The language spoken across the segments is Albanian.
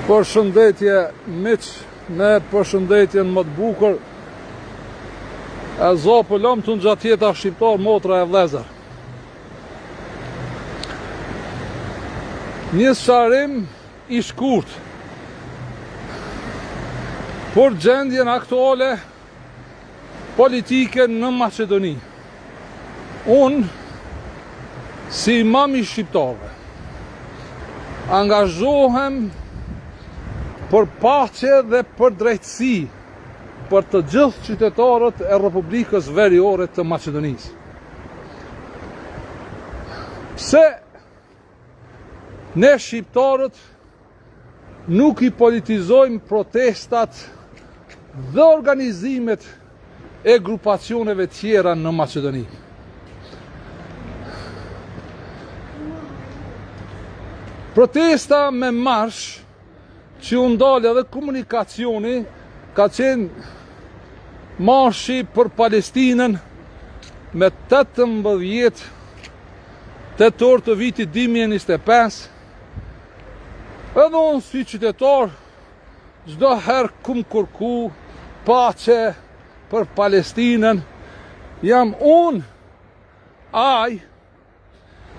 Përshëndetje miq, me përshëndetjen më të bukur e zopëllom të në gjatjeta shqiptar, motra e vlezër. Një sqarim i shkurt për gjendjen aktuale politike në Maqedoni. Unë, si imam i shqiptarëve, angazhohem për paqe dhe për drejtësi për të gjithë qytetarët e Republikës Veriore të Maqedonisë. Pse ne shqiptarët nuk i politizojmë protestat dhe organizimet e grupacioneve tjera në Maqedoni? Protesta me marsh që u ndalë edhe komunikacioni ka qenë marshi për Palestinën me 18 tetor të vitit 2025. Edhe unë si qytetar çdo herë kum kërku paqe për Palestinën. Jam unë aj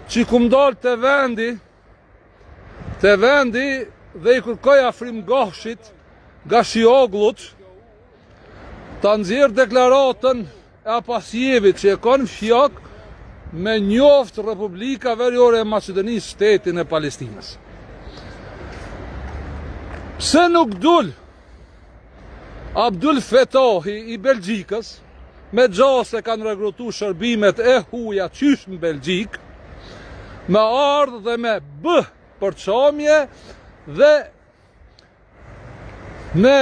që kum dalë të vendi dhe i kërkoj Afrim Gashit, Gashioglut, ta nxjerrë deklaratën e Apasjevit që e kanë fjak me njoft Republika Veriore e Maqedonisë shtetin e Palestinës. Pse nuk dul Abdul Fetahi i Belgjikës, me gjase kanë regrutu shërbimet e huja qysh në Belgjik, me ardhë dhe me bë përçamje dhe me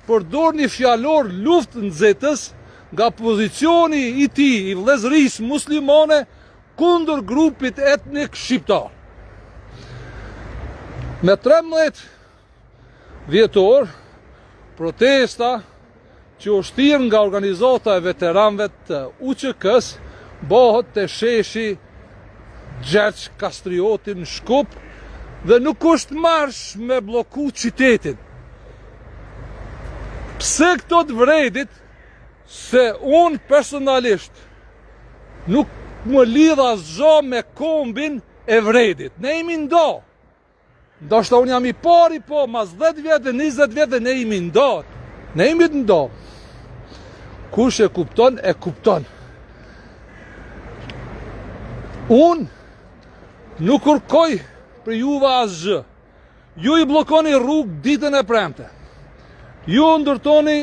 përdor një fjalor luftë nxehtës nga pozicioni i tij i vëllezërisë muslimane kundër grupit etnik shqiptar. Me 13 dhjetor, protesta që u shtirë nga organizata e veteranëve të UÇK-s bëhet te sheshi Gjergj Kastrioti në Shkup dhe nuk është marsh me bloku qytetin. Pse këto të vredit, se unë personalisht nuk më lidh asgjë me kombin e vredit. Ne jemi ndo. Ndoshta unë jam i pari, po mas 10 vjetë, 20 vjetë, ne jemi ndo. Ne jemi ndo. Kush e kupton, e kupton. Unë nuk kërkoj për juve asgjë. Ju i blokoni rrugë ditën e premte. Ju ndërtoni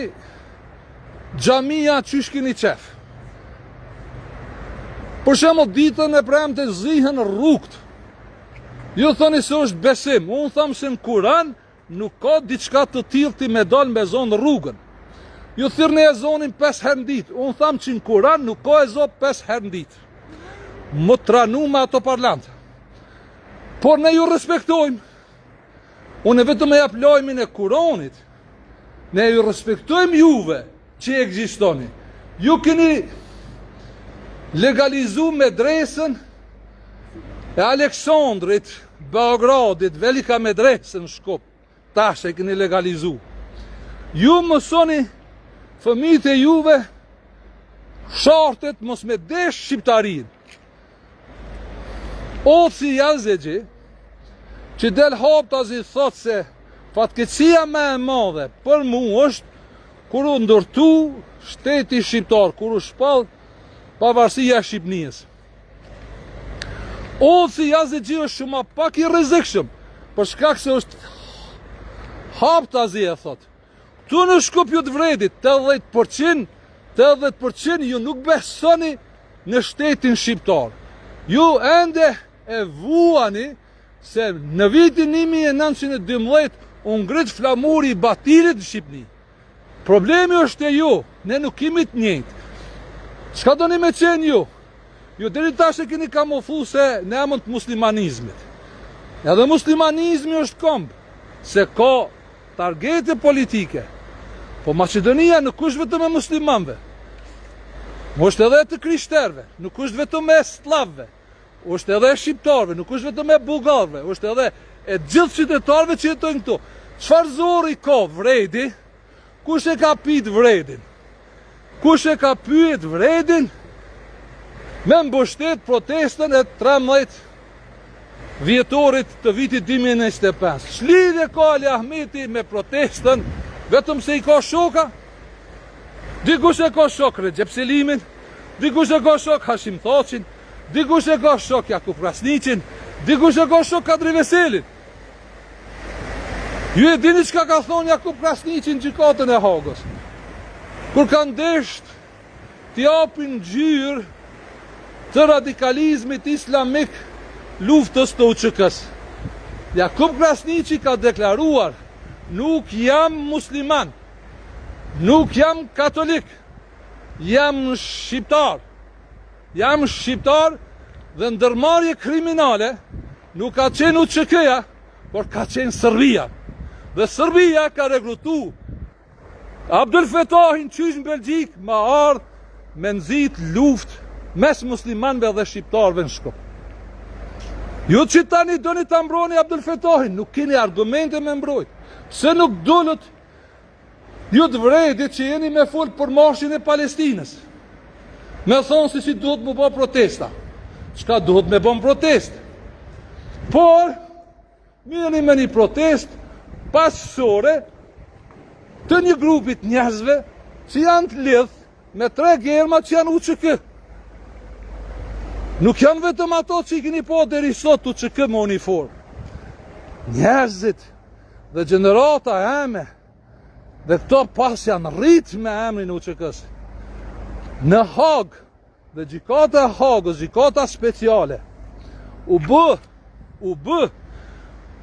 xhamia qysh keni qef. Për shembull, ditën e premte zihen rrugët. Ju thoni se është besim. Unë tham se në Kur'an nuk ka diçka të tillë ti me dal me zonë rrugën. Ju thirrni e zonin 5 herë në ditë. Unë tham që në Kur'an nuk ka e zonë 5 herë në ditë. Më tranu me ato parlantë. Por ne ju respektojmë. Unë vetëm e jap lajmin e Kuranit. Ne ju respektojmë juve që ekzistoni. Ju keni legalizu medresën e Aleksandrit, Beogradit, Velika medresën në Shkup. Tash e keni legalizu. Ju mësoni fëmijët e juve shartet mos me desh shqiptarin. Oci Yazeci, që del haptazi thot se fatkeqësia më e madhe për mu është kur u ndërtu shteti shqiptar, kur u shpall pavarësia e Shqipënisë. Oci Yazeci është shumë pak i rrezikshëm, për shkak se është haptazi e thot. Tu në Shkup ju të vredit 80% ju nuk besoni në shtetin shqiptar. Ju ende e vuani se në vitin 1912 unë ngrit flamuri i batirit në Shqipni. Problemi është e ju, ne nuk kemi të njëjtë. Çka doni me qenë ju? Ju deri tash e keni kamuflu se në emën të muslimanizmit. Edhe muslimanizmi është këmbë, se ka targete politike. Po Maqedonia nuk është vetëm e muslimanëve. është edhe të krishterëve, nuk është vetëm e slavëve. është edhe e shqiptarëve, nuk është vetëm e bullgarëve, është edhe e gjithë qytetarëve që jetojnë këtu. Çfarë zori ka vredi? Kush e ka pit vredin? Kush e ka pyet vredin? Me mbështet protestën e 13 vjetorit të vitit 2025. Ç'lidhje ka Ali Ahmeti me protestën, vetëm se i ka shoka? Dikush e ka shok Recep Selimin, dikush e ka shok Hashim Thaçin, dikush e ka shok Jakub Krasniqin, dikush e ka shok Kadri Veselin. Ju e dini çka ka thonë Jakub Krasniqi në gjykatën e Hagës? Kur kanë desht t'i japin gjyrë të radikalizmit islamik luftës të UÇK-s. Jakub Krasniqi ka deklaruar: nuk jam musliman, nuk jam katolik, jam shqiptar. Jam shqiptar dhe ndërmarrje kriminale nuk ka qenë UÇK-ja, por ka qenë Serbia. Dhe Serbia ka rekrutu Abdul Fetahin qysh në Belgjik ma ardh me nxit luftë mes muslimanëve dhe shqiptarëve në Shkup. Ju që tani doni ta mbroni Abdul Fetahin, nuk keni argumente me mbrojt. Pse nuk dullët ju të vredit që jeni me fol për marshin e Palestinës? Me thonë se si duhet më bë protesta. Çka duhet me bën protest? Por, mirëni me një protest pasësore të një grupit njerëzve që janë të lidh me 3 germa që janë UÇK. Nuk janë vetëm ato që i keni po deri sot UÇK me uniform. Njerëzit dhe gjenerata eme dhe këto pas janë rrit me emrin UÇK-s. Në Hagë dhe gjykata e Hagës, gjykata speciale, u bë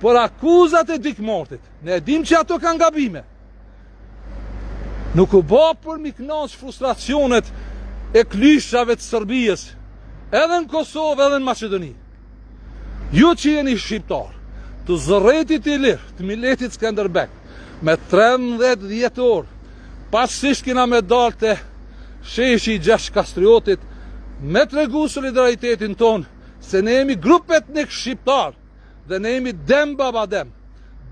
për akuzat e dikmortit. Ne dim që ato kanë gabime. Nuk u bë për mi kënaq frustracionet e klyshave të Serbisë, edhe në Kosovë, edhe në Maqedoni. Ju që jeni shqiptar, të zërretit i lirë, të miletit Skënderbeg, me 13 vjetor, pasisht kena me dalë të sheshi i Gjergj Kastriotit, me tregu solidaritetin ton, se ne jemi grup etnik shqiptar, dhe ne jemi dem babadem.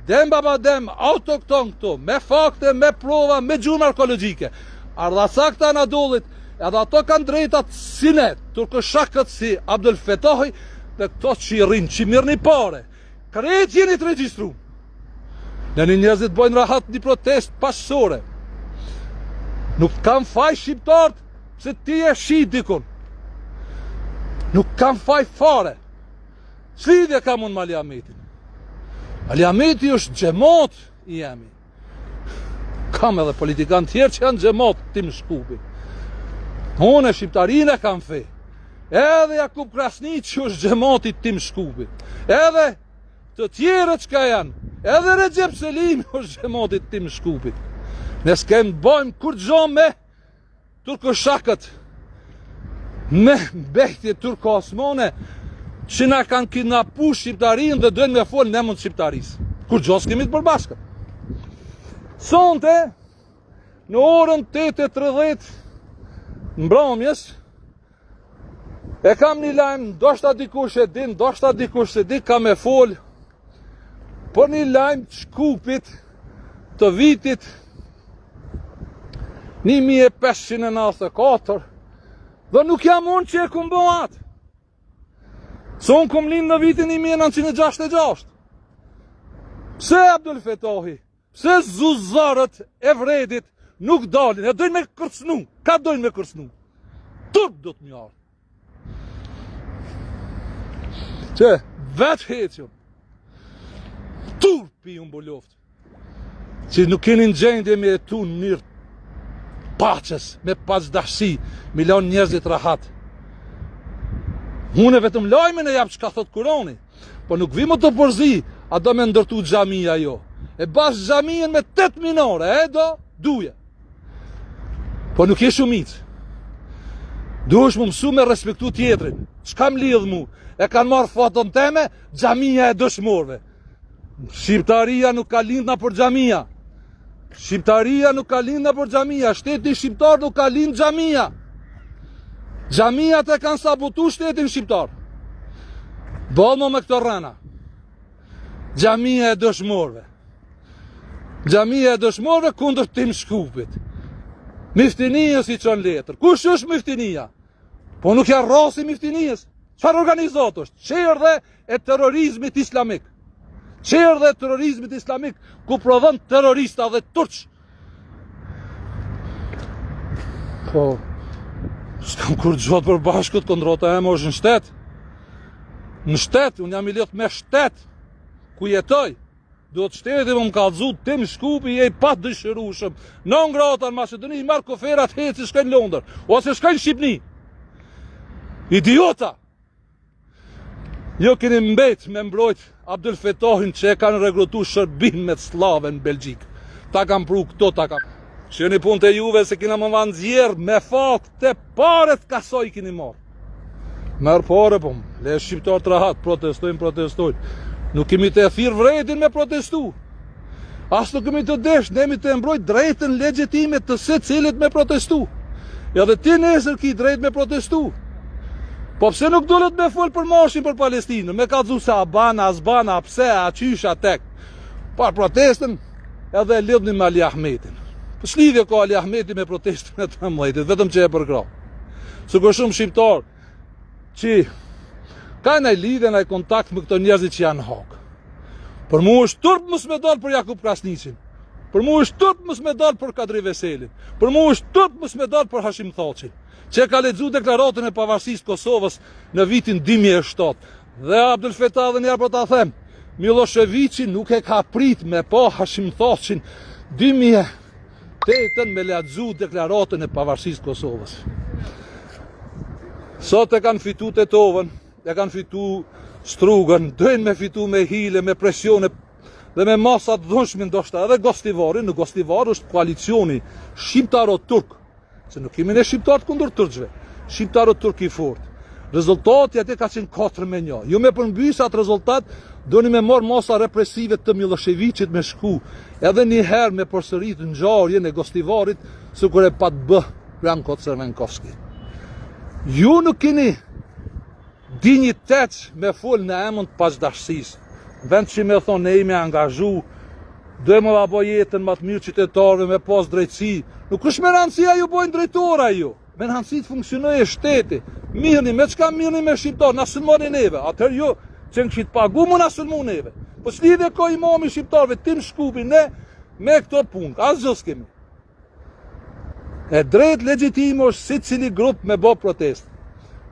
Dem babadem autokton këtu, me fakte, me prova, me gjumë arkeologjike. Ardhasakta në Adullit, edhe ato kanë drejtat si ne, turkëshakët si Abdul Fetahi, dhe këto që i rrinë, që mirë një pare. Krejt jeni të regjistru. Në një njerëzit bojnë rahat një protest pasësore. Nuk kam faj shqiptartë, se ti e shi dikun. Nuk kam faj fare. S'lidhje kam unë me Ali Ahmetin. Ali Ahmeti është xhamat i jemi. Kam edhe politikan tjerë që janë xhamat tim Shkupi. Unë e shqiptarinë kam fe. Edhe Jakub Krasniqi është xhamati tim Shkupi. Edhe të tjerët që janë. Edhe Recep Selimi është xhamati tim Shkupi. Ne s'kem bojmë kur gjo me turkëshakët, me mbehje turko-osmane, që na kanë kidnapu shqiptarinë dhe dojnë me folë në emën të shqiptarisë. Kur gjo s'kemi të përbashkët. Sonte, në orën 8:30 mbrëmjes, e kam një lajm, ndoshta dikush e din, ndoshta dikush se di, ka me folë për një lajm të Shkupit të vitit 1594, dhe nuk jam unë që e kum bo atë. Se unë kum lind në vitin 1966. Pse Abdul Fetahi, pse zuzarët e vredit nuk dalin, e dojnë me kërcnu, ka dojnë me kërcnu? Turp do të mjarë. Që, vetë heqëm. Turpi ju mboloft. Që nuk keni në gjendje me e tu në mirë paches, me paqdashsi, milion njerëzit rahat. Unë vetëm lajmin e jap çka thot Kurani, po nuk vi më të përzi, a do me ndërtu xhamia jo. E bash xhamien me 8 minore, duje. Po nuk je shumicë. Duhesh më mësu me respektu tjetrin. Çka më lidh mu? E kanë marrë foton teme, xhamia e dëshmorëve. Shqiptaria nuk ka lindna për xhamia. Shqiptaria nuk ka lindna për xhamia, shteti shqiptar nuk ka lind xhamia. Xhamiat e kanë sabotu shtetin shqiptar. Bëllmo me këto rëna. Xhamia e dëshmorëve. Xhamia e dëshmorëve kundër Tim Shkupit. Miftinia si çon letër. Kush është Miftinia? Po nuk ja rrosi Miftinias. Çfarë organizat është? Çerdhe e terrorizmit islamik. Çerdhe e terrorizmit islamik ku prodhon terrorista dhe turq. Po, s'kam kur gjotë për bashkët, kondrota e më është në shtet. Në shtet, unë jam i lidh me shtet, ku jetoj. Do të shteti më kallëzu Tim Shkupi je i pa dëshirueshëm. Në ngrata në Maqedoni, marr koferat heci shkojnë në Londër, ose shkojnë në Shqipni. Idiota! Jo keni mbet me mbrojt Abdul Fetahin që e kanë regrutu shërbim me slave në Belgjik. Ta kam pru këto, ta kam. Shëni punë të juve se kina më vanë zjerë me fakt të paret kasoj kini marë. Merë pare po, le shqiptar të rahat, protestojnë. Nuk kemi të thirë vrejtin me protestu. As nuk kemi të desh, ne kemi të mbrojt drejtën legjitime të se cilit me protestu. Ja dhe ti nesër ki drejt me protestu. Po pse nuk dullet me full për marshin për Palestinën, me ka dhu se Abana, Azbana, pse, a qysha tek. Par protestën, edhe lidhni me Ali Ahmetin. Po s'lidhje ka Ali Ahmeti me protestën e 13, vetëm që e përkra. Së ka shumë shqiptar që ka nëj lidhje, nëj kontakt me këto njerëzit që janë hak. Për mu është turp mos me dalë për Jakub Krasniqin. Për mu është turp mos me dalë për Kadri Veselin. Për mu është turp mos me dalë për Hashim Thaçin, që ka lexuar deklaratën e pavarësisë Kosovës në vitin 2007. Dhe Abdul Feta dhe njerë për ta them, Miloševiqi nuk e ka prit me pa Hashim Thaçin 2008 me lexuar deklaratën e pavarësisë Kosovës. Sot e kanë fitu Tetovën, e kanë fitu Strugën, dojnë me fitu me hile, me presione dhe me masat dhunshme ndoshta edhe Gostivarin. Në Gostivar është koalicioni shqiptaro-turk, se nuk kemi ne shqiptarët kundër turqve, shqiptaro-turk i fort. Rezultati atë ka qenë 4-1. Jo me përmbys atë rezultat, doni me marrë masa represive të Miloševiqit me shku, edhe një herë me përsërit ngjarjen e Gostivarit, sikur e pat bë Ranko Crvenkovski. Ju nuk keni dignitet me fol në emën të paqdashësisë. Vend që me thonë ne jemi angazhu, dojmë la bo jetën më të mirë qytetarëve me pas drejtësi. Nuk është me rëndësia ju bojnë drejtora ju. Me rëndësi të funksionoj e shteti. Mirëni, me qka mirëni me shqiptarë, na sulmoni neve. Atër ju, që në këshit pagu mu na sulmu neve. Po s'lidhe ko imami shqiptarëve, Tim Shkupi, ne me këto punë. Asë gjës kemi. E drejt legjitime është si cili grup me bo protest.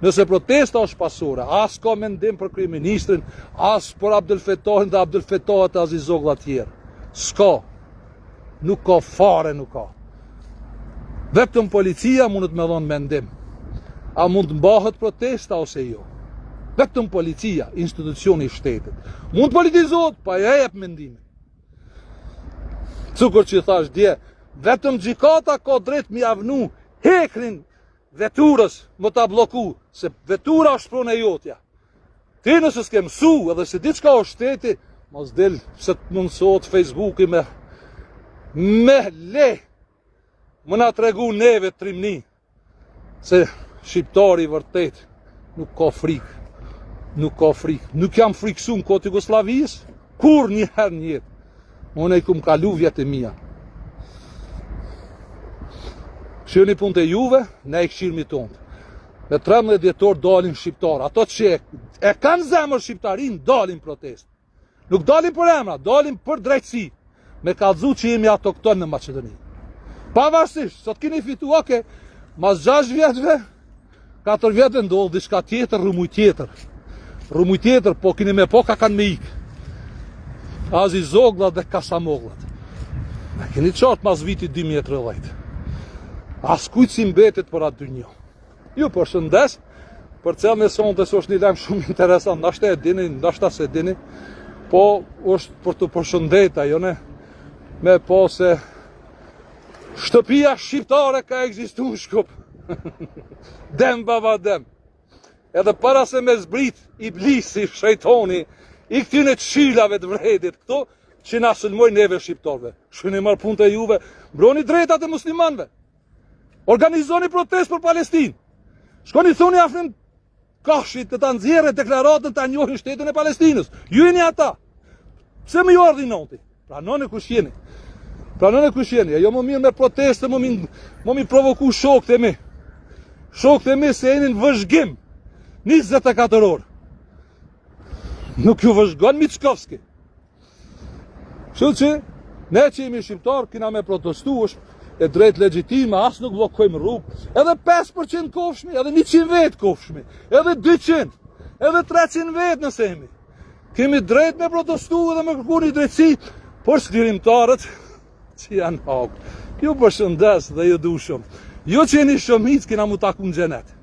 Nëse protesta është pasore, as ka mendim për kryeministrin, as për Abdul Fetahin dhe Abdul Fetahat e Azizogla tjerë. S'ka. Nuk ka fare, nuk ka. Vetëm policia mundet me dhonë mendim. A mund të mbahet protesta ose jo? Vetëm policia, institucioni i shtetit. Mund politizohet, pa e jep mendimin. Cukur që i thash dje, vetëm gjikata ka drejt mi avnu hekrin veturës më ta bloku, se vetura është pronë e jotja. Ti nëse s'ke mësu edhe se diçka o shteti, mos del se të mundësot Facebooki me le, më na tregu neve trimni, se shqiptari vërtet nuk ka frikë, nuk ka frikë. Nuk jam frikësu në kohë të Jugoslavisë, kur një herë një jetë. Unë e kum kalu vjetë e mija. Shëni punë të juve, ne e këshirëmi tonë. Me 13 dhjetor dalin shqiptarë. Ato që e kanë zemër shqiptarin, dalin protest. Nuk dalin për emra, dalin për drejtësi. Me kallëzu që jemi autokton në Maqedoni. Pavarësisht, sot keni fitu, oke, mas 6 vjetëve, 4 vjetëve ndodhë diçka tjetër, rrumuj tjetër. Rrumuj tjetër, po keni me po ka kanë me ikë. Azizogla dhe Kasamoglat. Ne keni qartë mas vitit 2013. As kujtë si mbetit për atë dynjo. Ju përshëndes, për cel në sonte së është një lem shumë interesant, ndashta e dini, ndashta se dini, po është për të përshëndeta, jo ne, me po se shtëpia shqiptare ka egzistu në Shkup. Dem baba dem. Edhe para se me zbrit iblisi, shejtoni, i këtyne qilave të vredit, këto që na sulmojnë neve shqiptarve. Shkëni marë punë të juve, mbroni drejtat e muslimanve. Organizoni protest për Palestinë. Shkoni thoni afrim kashit të ta nxjerrë deklaratën ta njohin shtetin e Palestinës. Ju jeni ata. Pse më ju ardhi noti? Pranoni kush jeni. Pranoni kush jeni, jo më mirë me proteste, më mi provoku shokët e mi. Shokët e mi se jeni në vëzhgim 24 orë. Nuk ju vëzhgon Mickovski. Kështu që, ne që jemi shqiptar, kina me protestu, është e drejt legjitime, as nuk blokojmë rrugë, edhe 5% kofshmi, edhe 100 vetë kofshmi, edhe 200, edhe 300 vetë nëse jemi. Kemi drejt me protestu edhe me kërku një drejtësi, por shklirimtarët që janë hapë. Ju përshëndes dhe ju du shumë. Ju që jeni shumic, kina mu taku në xhenet.